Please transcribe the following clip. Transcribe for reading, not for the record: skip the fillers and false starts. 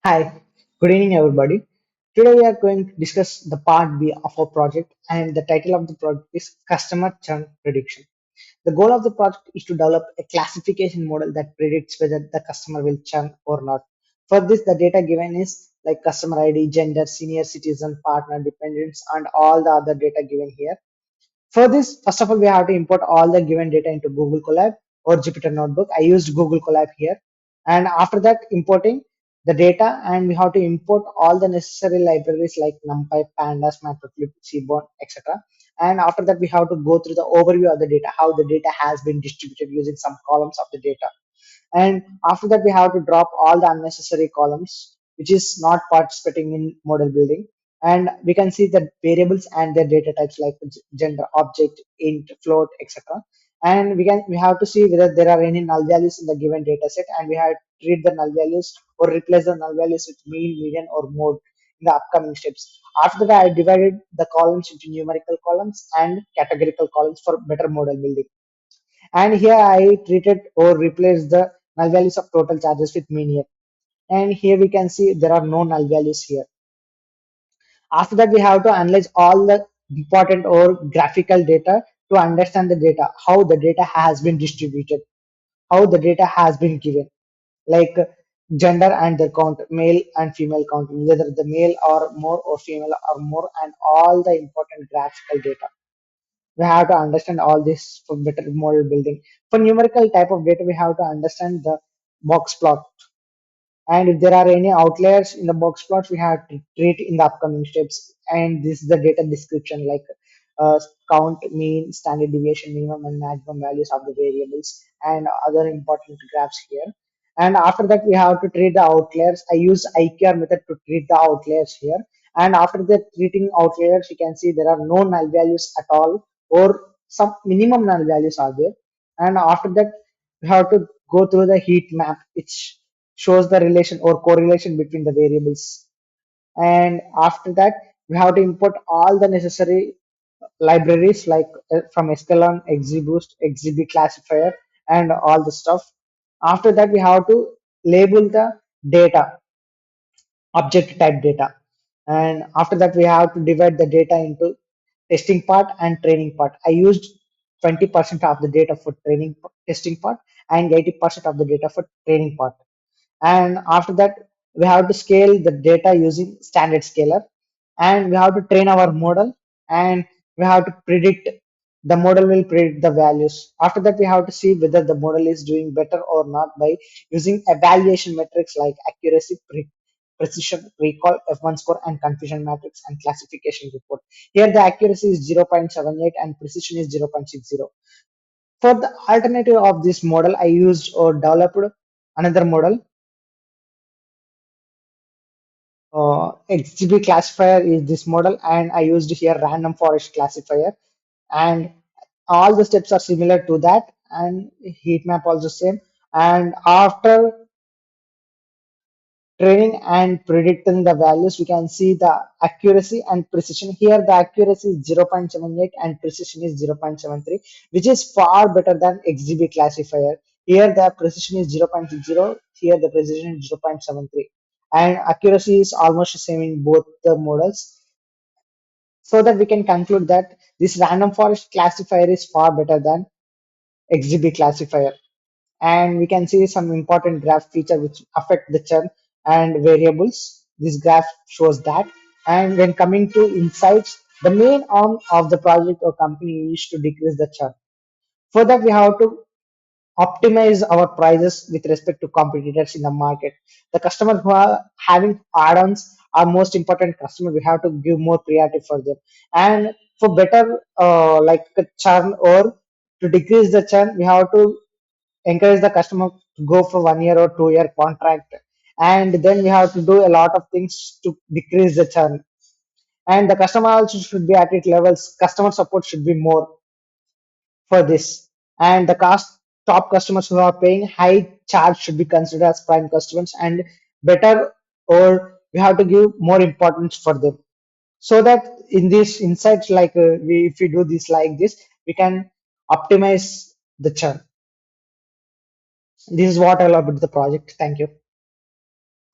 Hi, good evening, everybody. Today we are going to discuss the part B of our project, and the title of the project is Customer Churn Prediction. The goal of the project is to develop a classification model that predicts whether the customer will churn or not. For this, the data given is like customer ID, gender, senior citizen, partner, dependents, and all the other data given here. For this, first of all, we have to import all the given data into Google Colab or Jupyter Notebook. I used Google Colab here. And after that, importing the data, and we have to import all the necessary libraries like NumPy, Pandas, Matplotlib, Seaborn, etc. And after that, we have to go through the overview of the data, how the data has been distributed using some columns of the data. And after that, we have to drop all the unnecessary columns, which is not participating in model building. And we can see the variables and their data types like gender, object, int, float, etc. And we have to see whether there are any null values in the given data set, and we have to treat the null values or replace the null values with mean, median, or mode in the upcoming steps. After that, I divided the columns into numerical columns and categorical columns for better model building. And here I treated or replaced the null values of total charges with mean here. And here we can see there are no null values here. After that, we have to analyze all the important or graphical data to understand the data, how the data has been distributed, how the data has been given, like gender and their count, male and female count, whether the male or more or female or more, and all the important graphical data. We have to understand all this for better model building. For numerical type of data, we have to understand the box plot, and if there are any outliers in the box plots, we have to treat in the upcoming steps. And this is the data description, like uh, count, mean, standard deviation, minimum and maximum values of the variables, and other important graphs here. And after that, we have to treat the outliers. I use IQR method to treat the outliers here. And after that, treating outliers, you can see there are no null values at all, or some minimum null values are there. And after that, we have to go through the heat map, which shows the relation or correlation between the variables. And after that, we have to import all the necessary libraries like from sklearn, xgboost, xgb classifier, and all the stuff. After that, we have to label the data, object type data. And after that, we have to divide the data into testing part and training part. I used 20% of the data for training testing part and 80% of the data for training part. And after that, we have to scale the data using standard scaler, and we have to train our model, and we have to predict, the model will predict the values. After that, we have to see whether the model is doing better or not by using evaluation metrics like accuracy, precision, recall, F1 score, and confusion matrix and classification report. Here the accuracy is 0.78 and precision is 0.60. For the alternative of this model, I used or developed another model. XGB classifier is this model, and I used here random forest classifier, and all the steps are similar to that, and heat map also same. And after training and predicting the values, we can see the accuracy and precision. Here the accuracy is 0.78 and precision is 0.73, which is far better than XGB classifier. Here the precision is 0.60, here the precision is 0.73, and accuracy is almost the same in both the models. So that we can conclude that this random forest classifier is far better than XGB classifier. And we can see some important graph feature which affect the churn and variables. This graph shows that. And when coming to insights, the main arm of the project or company is to decrease the churn. For that, we have to optimize our prices with respect to competitors in the market. The customers who are having add-ons are most important customer. We have to give more priority for them. And for better like churn or to decrease the churn, we have to encourage the customer to go for 1 year or 2 year contract. And then we have to do a lot of things to decrease the churn. And the customer also should be at its levels. Customer support should be more for this. And the cost top customers who are paying high charge should be considered as prime customers, and better, or we have to give more importance for them. So that in these insights, like if we do this like this, we can optimize the churn. This is what I love about the project. Thank you.